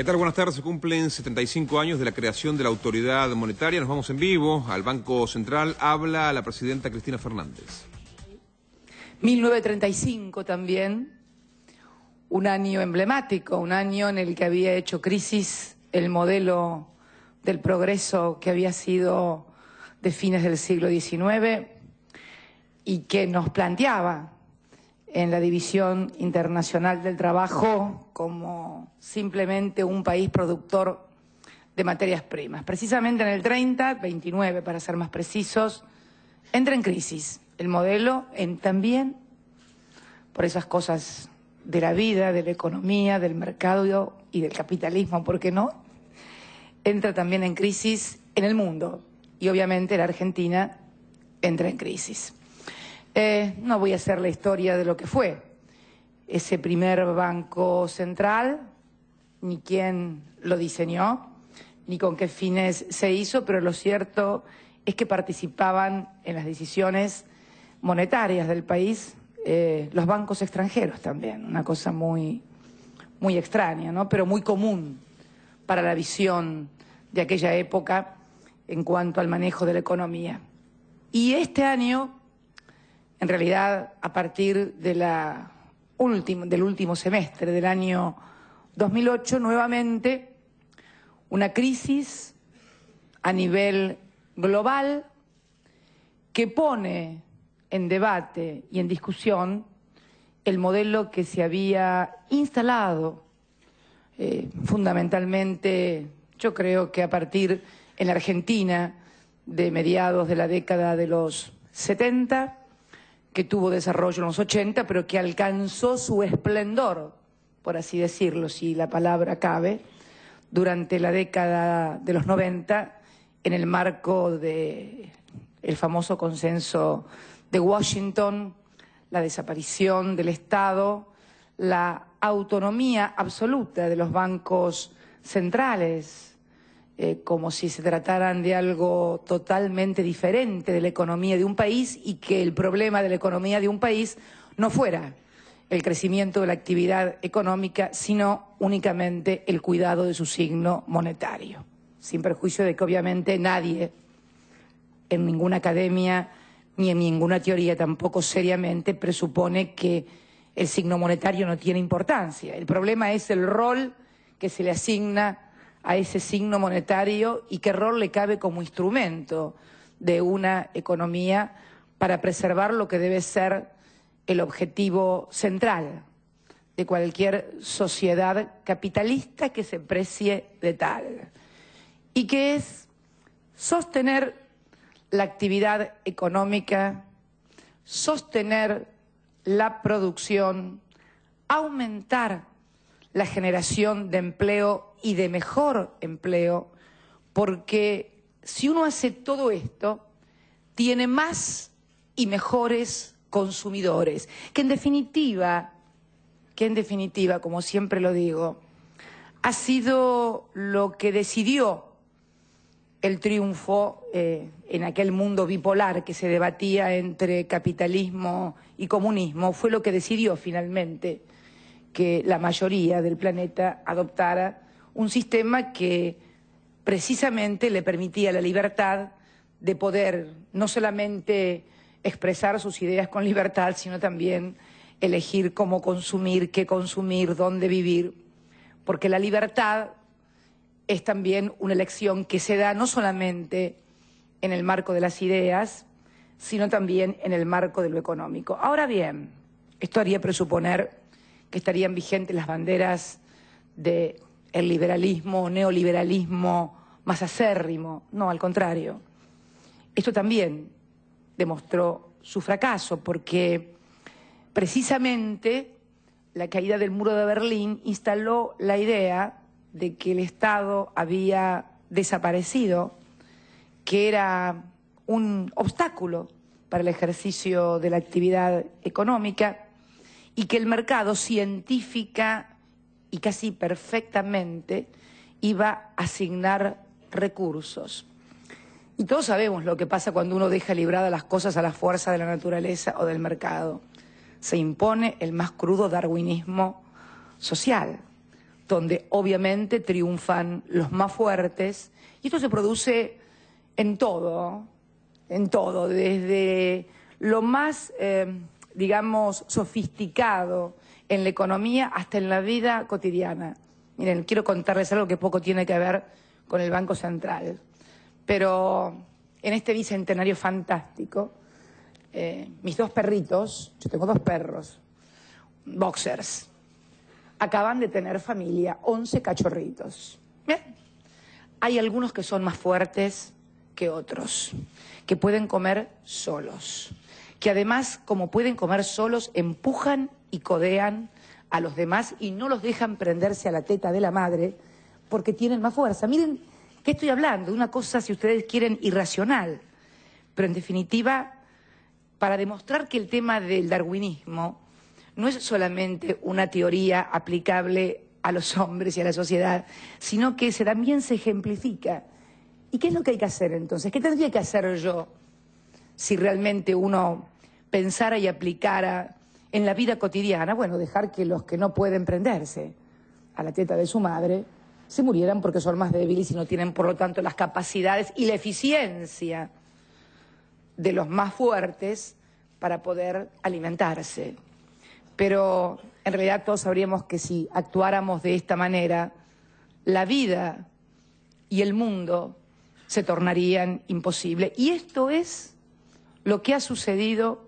¿Qué tal? Buenas tardes. Se cumplen 75 años de la creación de la autoridad monetaria. Nos vamos en vivo al Banco Central. Habla la presidenta Cristina Fernández. 1935 también, un año emblemático, un año en el que había hecho crisis el modelo del progreso que había sido de fines del siglo XIX y que nos planteaba en la división internacional del trabajo como simplemente un país productor de materias primas. Precisamente en el 30, 29 para ser más precisos, entra en crisis el modelo también por esas cosas de la vida, de la economía, del mercado y del capitalismo, ¿por qué no? Entra también en crisis en el mundo y obviamente la Argentina entra en crisis. No voy a hacer la historia de lo que fue ese primer Banco Central, ni quién lo diseñó, ni con qué fines se hizo, pero lo cierto es que participaban en las decisiones monetarias del país los bancos extranjeros también, una cosa muy extraña, ¿no? Pero muy común para la visión de aquella época en cuanto al manejo de la economía. Y este año, en realidad, a partir de del último semestre del año 2008, nuevamente una crisis a nivel global que pone en debate y en discusión el modelo que se había instalado fundamentalmente, yo creo que a partir en la Argentina de mediados de la década de los 70, que tuvo desarrollo en los 80, pero que alcanzó su esplendor, por así decirlo, si la palabra cabe, durante la década de los 90, en el marco del famoso consenso de Washington, la desaparición del Estado, la autonomía absoluta de los bancos centrales, como si se trataran de algo totalmente diferente de la economía de un país y que el problema de la economía de un país no fuera el crecimiento de la actividad económica, sino únicamente el cuidado de su signo monetario. Sin perjuicio de que obviamente nadie en ninguna academia ni en ninguna teoría tampoco seriamente presupone que el signo monetario no tiene importancia. El problema es el rol que se le asigna a ese signo monetario y qué rol le cabe como instrumento de una economía para preservar lo que debe ser el objetivo central de cualquier sociedad capitalista que se precie de tal, y que es sostener la actividad económica, sostener la producción, aumentar la generación de empleo y de mejor empleo, porque si uno hace todo esto, tiene más y mejores consumidores, que en definitiva, como siempre lo digo, ha sido lo que decidió el triunfo en aquel mundo bipolar que se debatía entre capitalismo y comunismo, fue lo que decidió finalmente que la mayoría del planeta adoptara un sistema que precisamente le permitía la libertad de poder no solamente expresar sus ideas con libertad, sino también elegir cómo consumir, qué consumir, dónde vivir, porque la libertad es también una elección que se da no solamente en el marco de las ideas, sino también en el marco de lo económico. Ahora bien, esto haría presuponer que estarían vigentes las banderas del liberalismo, neoliberalismo más acérrimo. No, al contrario. Esto también demostró su fracaso, porque precisamente la caída del muro de Berlín instaló la idea de que el Estado había desaparecido, que era un obstáculo para el ejercicio de la actividad económica y que el mercado científica y casi perfectamente iba a asignar recursos. Y todos sabemos lo que pasa cuando uno deja libradas las cosas a la fuerza de la naturaleza o del mercado. Se impone el más crudo darwinismo social. donde obviamente triunfan los más fuertes, y esto se produce en todo, desde lo más, digamos, sofisticado en la economía hasta en la vida cotidiana. Miren, quiero contarles algo que poco tiene que ver con el Banco Central, pero en este bicentenario fantástico, mis dos perritos, yo tengo dos perros, boxers, acaban de tener familia, 11 cachorritos. Bien. Hay algunos que son más fuertes que otros, que pueden comer solos, que además, como pueden comer solos, empujan y codean a los demás y no los dejan prenderse a la teta de la madre porque tienen más fuerza. Miren, ¿qué estoy hablando? De una cosa, si ustedes quieren, irracional, pero en definitiva, para demostrar que el tema del darwinismo no es solamente una teoría aplicable a los hombres y a la sociedad, sino que también se ejemplifica. ¿Y qué es lo que hay que hacer entonces? ¿Qué tendría que hacer yo si realmente uno pensara y aplicara en la vida cotidiana? Bueno, dejar que los que no pueden prenderse a la teta de su madre se murieran porque son más débiles y no tienen, por lo tanto, las capacidades y la eficiencia de los más fuertes para poder alimentarse. Pero en realidad todos sabríamos que si actuáramos de esta manera, la vida y el mundo se tornarían imposibles. Y esto es lo que ha sucedido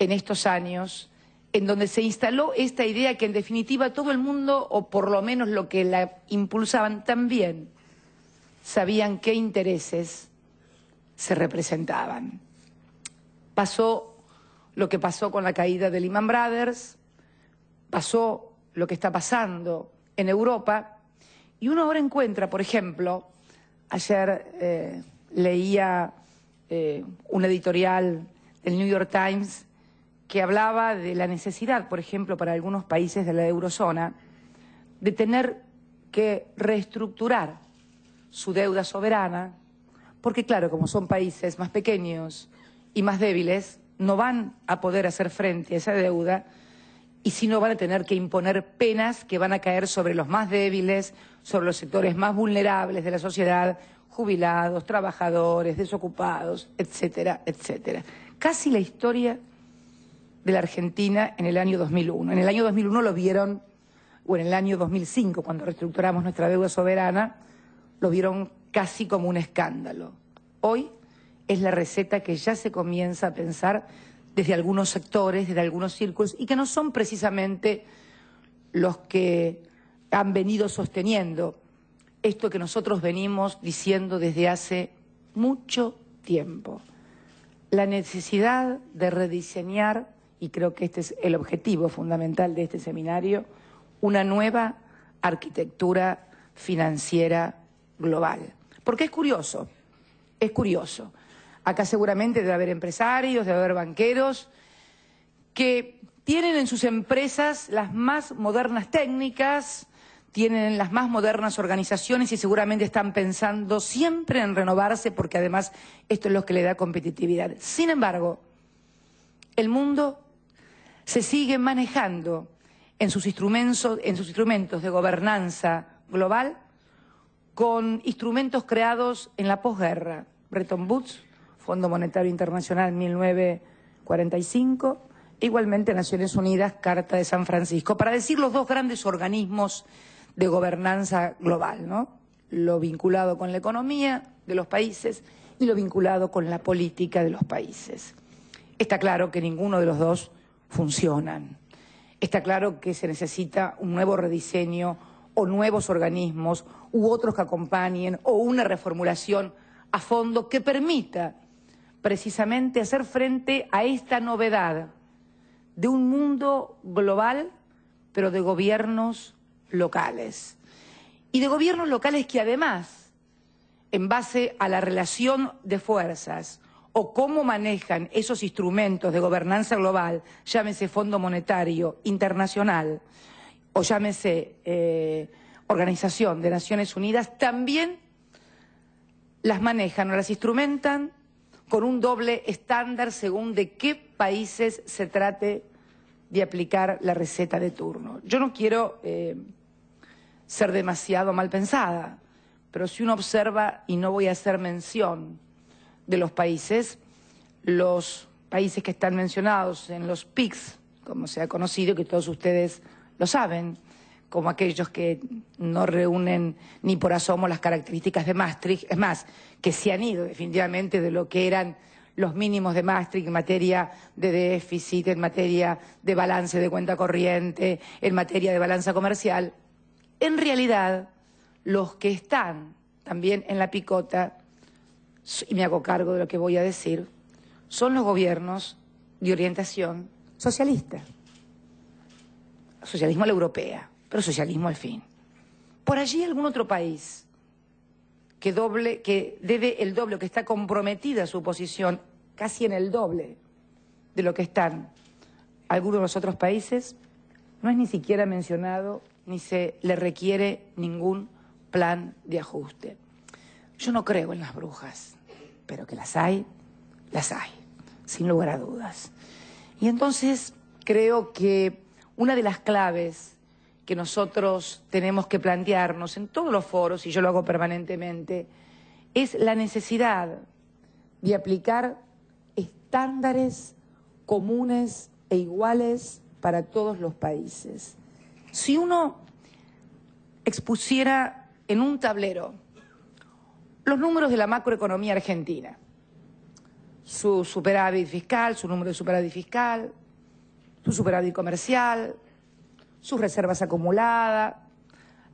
en estos años, en donde se instaló esta idea que en definitiva todo el mundo, o por lo menos lo que la impulsaban también, sabían qué intereses se representaban. Pasó lo que pasó con la caída de Lehman Brothers, pasó lo que está pasando en Europa, y uno ahora encuentra, por ejemplo, ayer leía un editorial del New York Times que hablaba de la necesidad, por ejemplo, para algunos países de la eurozona, de tener que reestructurar su deuda soberana, porque claro, como son países más pequeños y más débiles, no van a poder hacer frente a esa deuda y si no van a tener que imponer penas que van a caer sobre los más débiles, sobre los sectores más vulnerables de la sociedad, jubilados, trabajadores, desocupados, etcétera, etcétera. Casi la historia de la Argentina en el año 2001. En el año 2001 lo vieron, o en el año 2005, cuando reestructuramos nuestra deuda soberana, lo vieron casi como un escándalo. Hoy es la receta que ya se comienza a pensar desde algunos sectores, desde algunos círculos, y que no son precisamente los que han venido sosteniendo esto que nosotros venimos diciendo desde hace mucho tiempo. La necesidad de rediseñar, y creo que este es el objetivo fundamental de este seminario, una nueva arquitectura financiera global. Porque es curioso. Acá seguramente debe haber empresarios, debe haber banqueros que tienen en sus empresas las más modernas técnicas, tienen las más modernas organizaciones y seguramente están pensando siempre en renovarse porque además esto es lo que le da competitividad. Sin embargo, el mundo se sigue manejando en sus instrumentos de gobernanza global con instrumentos creados en la posguerra. Bretton Woods, Fondo Monetario Internacional 1945, igualmente Naciones Unidas, Carta de San Francisco, para decir los dos grandes organismos de gobernanza global, ¿no? Lo vinculado con la economía de los países y lo vinculado con la política de los países. Está claro que ninguno de los dos funcionan. Está claro que se necesita un nuevo rediseño o nuevos organismos u otros que acompañen o una reformulación a fondo que permita precisamente hacer frente a esta novedad de un mundo global, pero de gobiernos locales. Y de gobiernos locales que además, en base a la relación de fuerzas o cómo manejan esos instrumentos de gobernanza global, llámese Fondo Monetario Internacional o llámese Organización de Naciones Unidas, también las manejan o las instrumentan con un doble estándar según de qué países se trate de aplicar la receta de turno. Yo no quiero ser demasiado mal pensada, pero si uno observa, y no voy a hacer mención de los países que están mencionados en los PICs, como se ha conocido, que todos ustedes lo saben, como aquellos que no reúnen ni por asomo las características de Maastricht, es más, que se han ido definitivamente de lo que eran los mínimos de Maastricht en materia de déficit, en materia de balance de cuenta corriente, en materia de balanza comercial. En realidad, los que están también en la picota, y me hago cargo de lo que voy a decir, son los gobiernos de orientación socialista. Socialismo a la europea, pero socialismo al fin. Por allí algún otro país que debe el doble, que está comprometida su posición casi en el doble de lo que están algunos de los otros países, no es ni siquiera mencionado ni se le requiere ningún plan de ajuste. Yo no creo en las brujas, pero que las hay, sin lugar a dudas. Y entonces creo que una de las claves que nosotros tenemos que plantearnos en todos los foros, y yo lo hago permanentemente, es la necesidad de aplicar estándares comunes e iguales para todos los países. Si uno expusiera en un tablero los números de la macroeconomía argentina, su superávit fiscal, su número de superávit fiscal, su superávit comercial, sus reservas acumuladas,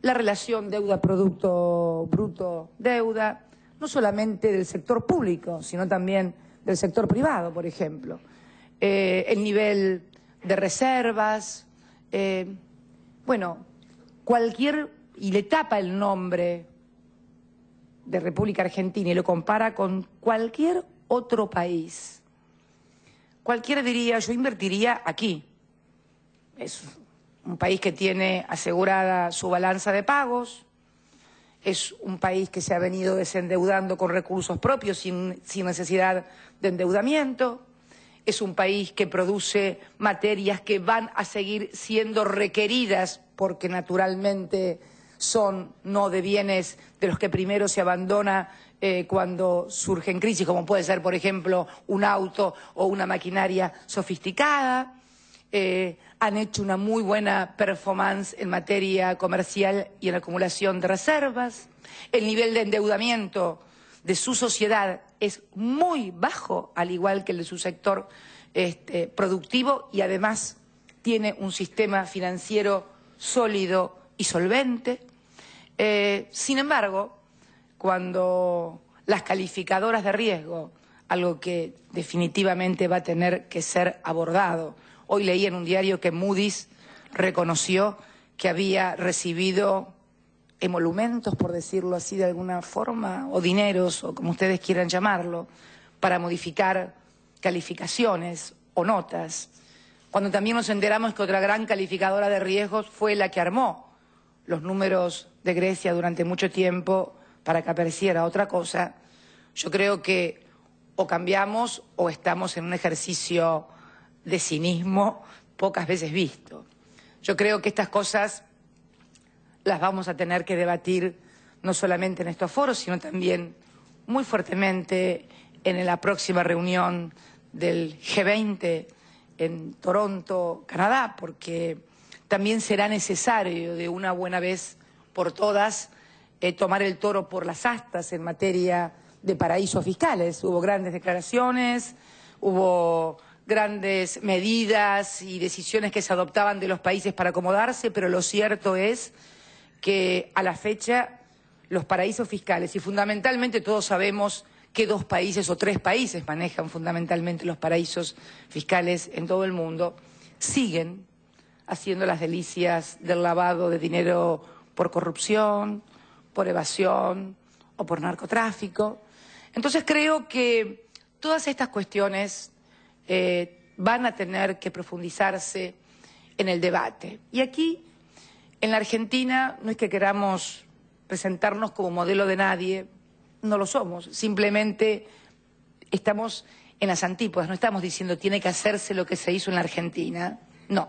la relación deuda-producto bruto-deuda, no solamente del sector público, sino también del sector privado, por ejemplo, el nivel de reservas, bueno, y le tapa el nombre de República Argentina y lo compara con cualquier otro país. Cualquiera diría, yo invertiría aquí. Es un país que tiene asegurada su balanza de pagos, es un país que se ha venido desendeudando con recursos propios sin necesidad de endeudamiento, es un país que produce materias que van a seguir siendo requeridas porque naturalmente son no de bienes de los que primero se abandona cuando surgen crisis, como puede ser, por ejemplo, un auto o una maquinaria sofisticada. Han hecho una muy buena performance en materia comercial y en la acumulación de reservas. El nivel de endeudamiento de su sociedad es muy bajo, al igual que el de su sector productivo, y además tiene un sistema financiero sólido y solvente. Sin embargo, cuando las calificadoras de riesgo, algo que definitivamente va a tener que ser abordado, hoy leí en un diario que Moody's reconoció que había recibido emolumentos, por decirlo así de alguna forma, o dineros, o como ustedes quieran llamarlo, para modificar calificaciones o notas, cuando también nos enteramos que otra gran calificadora de riesgos fue la que armó los números de Grecia durante mucho tiempo para que apareciera otra cosa. Yo creo que o cambiamos o estamos en un ejercicio de cinismo pocas veces visto. Yo creo que estas cosas las vamos a tener que debatir no solamente en estos foros, sino también muy fuertemente en la próxima reunión del G20 en Toronto, Canadá, porque también será necesario de una buena vez por todas tomar el toro por las astas en materia de paraísos fiscales. Hubo grandes declaraciones, hubo grandes medidas y decisiones que se adoptaban de los países para acomodarse, pero lo cierto es que a la fecha los paraísos fiscales, y fundamentalmente todos sabemos que 2 países o 3 países manejan fundamentalmente los paraísos fiscales en todo el mundo, siguen haciendo las delicias del lavado de dinero por corrupción, por evasión o por narcotráfico. Entonces creo que todas estas cuestiones van a tener que profundizarse en el debate. Y aquí, en la Argentina, no es que queramos presentarnos como modelo de nadie, no lo somos, simplemente estamos en las antípodas, no estamos diciendo tiene que hacerse lo que se hizo en la Argentina, no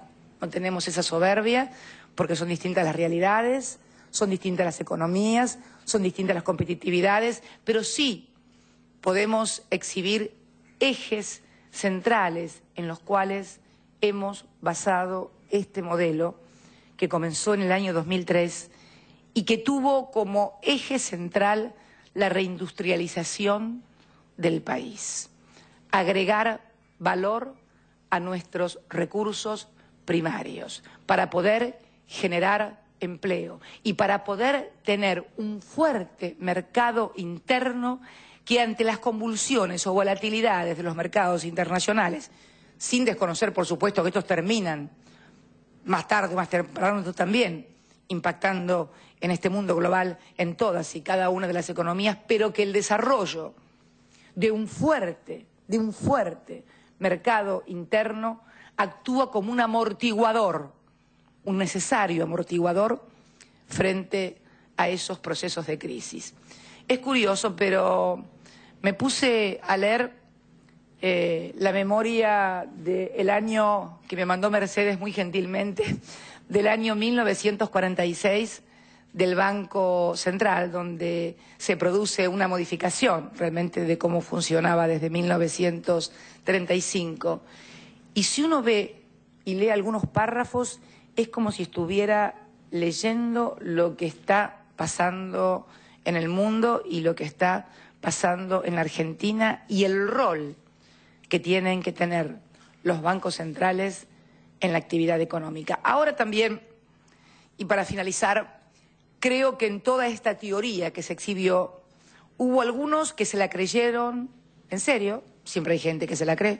tenemos esa soberbia, porque son distintas las realidades, son distintas las economías, son distintas las competitividades, pero sí podemos exhibir ejes centrales en los cuales hemos basado este modelo que comenzó en el año 2003 y que tuvo como eje central la reindustrialización del país, agregar valor a nuestros recursos primarios para poder generar empleo y para poder tener un fuerte mercado interno que ante las convulsiones o volatilidades de los mercados internacionales, sin desconocer por supuesto que estos terminan más tarde o más temprano también impactando en este mundo global en todas y cada una de las economías, pero que el desarrollo de un fuerte mercado interno actúa como un amortiguador, un necesario amortiguador frente a esos procesos de crisis. Es curioso, pero me puse a leer la memoria del año que me mandó Mercedes muy gentilmente, del año 1946 del Banco Central, donde se produce una modificación realmente de cómo funcionaba desde 1935. Y si uno ve y lee algunos párrafos, es como si estuviera leyendo lo que está pasando en el mundo y lo que está pasando en la Argentina y el rol que tienen que tener los bancos centrales en la actividad económica. Ahora también, y para finalizar, creo que en toda esta teoría que se exhibió, hubo algunos que se la creyeron en serio, siempre hay gente que se la cree,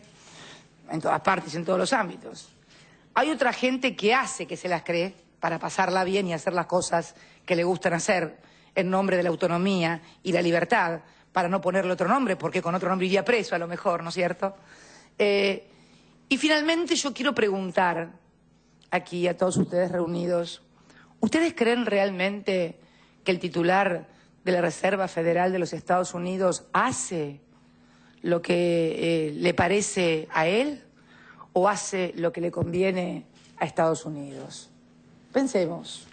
en todas partes, en todos los ámbitos. Hay otra gente que hace que se las cree para pasarla bien y hacer las cosas que le gustan hacer en nombre de la autonomía y la libertad, para no ponerle otro nombre, porque con otro nombre iría preso a lo mejor, ¿no es cierto? Y finalmente yo quiero preguntar aquí a todos ustedes reunidos, ¿ustedes creen realmente que el titular de la Reserva Federal de los Estados Unidos hace lo que le parece a él o hace lo que le conviene a Estados Unidos? Pensemos.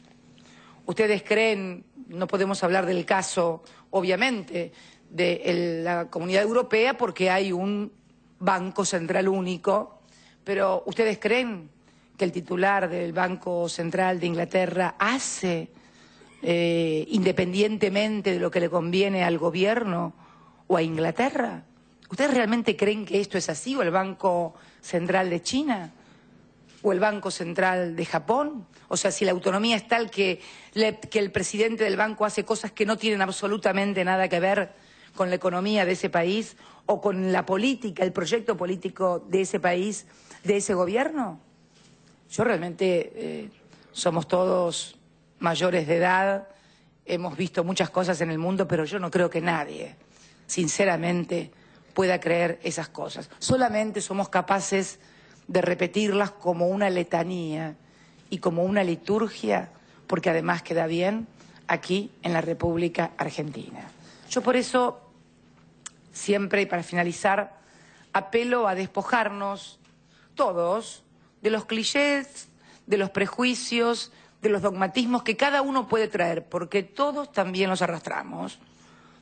¿Ustedes creen, no podemos hablar del caso, obviamente, de la Comunidad Europea porque hay un Banco Central único, pero ¿ustedes creen que el titular del Banco Central de Inglaterra hace, independientemente de lo que le conviene al gobierno o a Inglaterra? ¿Ustedes realmente creen que esto es así? ¿O el Banco Central de China? ¿O el Banco Central de Japón? O sea, si la autonomía es tal que el presidente del banco hace cosas que no tienen absolutamente nada que ver con la economía de ese país o con la política, el proyecto político de ese país, de ese gobierno. Yo realmente, somos todos mayores de edad, hemos visto muchas cosas en el mundo, pero yo no creo que nadie, sinceramente, pueda creer esas cosas. Solamente somos capaces de repetirlas como una letanía y como una liturgia, porque además queda bien aquí en la República Argentina. Yo por eso siempre, y para finalizar, apelo a despojarnos todos de los clichés, de los prejuicios, de los dogmatismos que cada uno puede traer, porque todos también los arrastramos.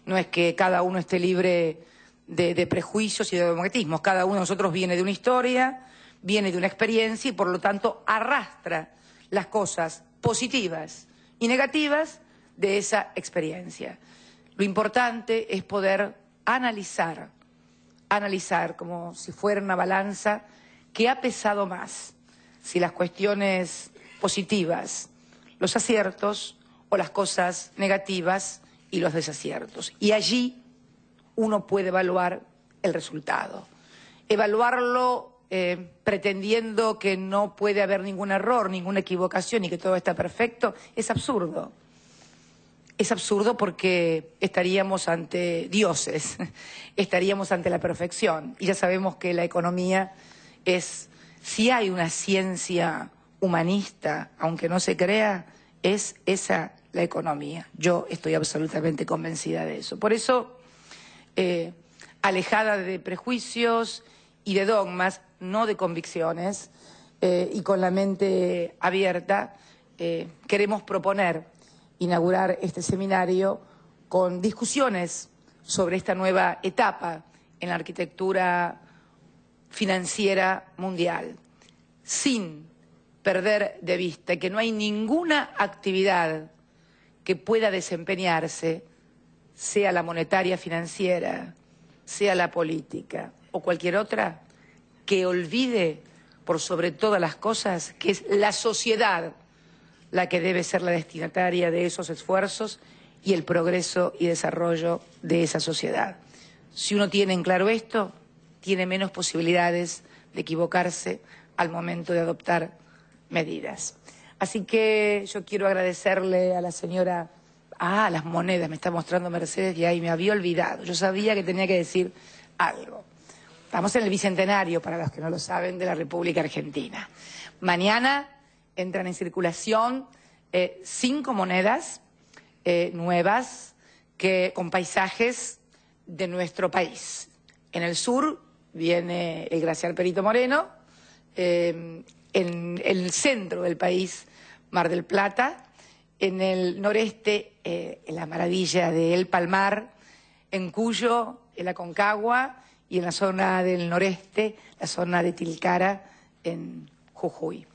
No es que cada uno esté libre de prejuicios y de dogmatismos. Cada uno de nosotros viene de una historia, viene de una experiencia y por lo tanto arrastra las cosas positivas y negativas de esa experiencia. Lo importante es poder analizar como si fuera una balanza qué ha pesado más, si las cuestiones positivas, los aciertos o las cosas negativas y los desaciertos. Y allí uno puede evaluar el resultado. Evaluarlo pretendiendo que no puede haber ningún error, ninguna equivocación y que todo está perfecto, es absurdo. Es absurdo porque estaríamos ante dioses, estaríamos ante la perfección. Y ya sabemos que la economía es, si hay una ciencia humanista, aunque no se crea, es esa la economía. Yo estoy absolutamente convencida de eso. Por eso, alejada de prejuicios y de dogmas, no de convicciones, y con la mente abierta, queremos proponer inaugurar este seminario con discusiones sobre esta nueva etapa en la arquitectura financiera mundial, sin perder de vista que no hay ninguna actividad que pueda desempeñarse, sea la monetaria financiera, sea la política o cualquier otra, que olvide por sobre todas las cosas que es la sociedad la que debe ser la destinataria de esos esfuerzos y el progreso y desarrollo de esa sociedad. Si uno tiene en claro esto, tiene menos posibilidades de equivocarse al momento de adoptar medidas. Así que yo quiero agradecerle a la señora... Ah, las monedas, me está mostrando Mercedes y ahí me había olvidado. Yo sabía que tenía que decir algo. Estamos en el bicentenario, para los que no lo saben, de la República Argentina. Mañana entran en circulación 5 monedas nuevas con paisajes de nuestro país. En el sur viene el glaciar Perito Moreno, en el centro del país, Mar del Plata, en el noreste, la maravilla de El Palmar, en Cuyo, el Aconcagua, y en la zona del noreste, la zona de Tilcara, en Jujuy.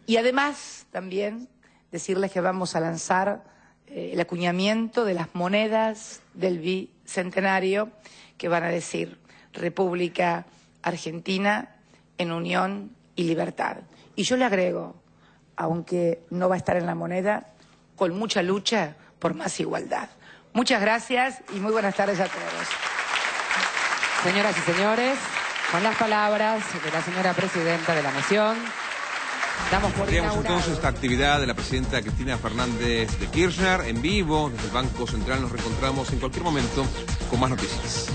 Y además, también, decirles que vamos a lanzar el acuñamiento de las monedas del bicentenario, que van a decir República Argentina en unión y libertad. Y yo le agrego, aunque no va a estar en la moneda, con mucha lucha por más igualdad. Muchas gracias y muy buenas tardes a todos. Señoras y señores, con las palabras de la señora Presidenta de la Nación, damos por Tenemos inaugurado. entonces esta actividad de la Presidenta Cristina Fernández de Kirchner en vivo desde el Banco Central. Nos reencontramos en cualquier momento con más noticias.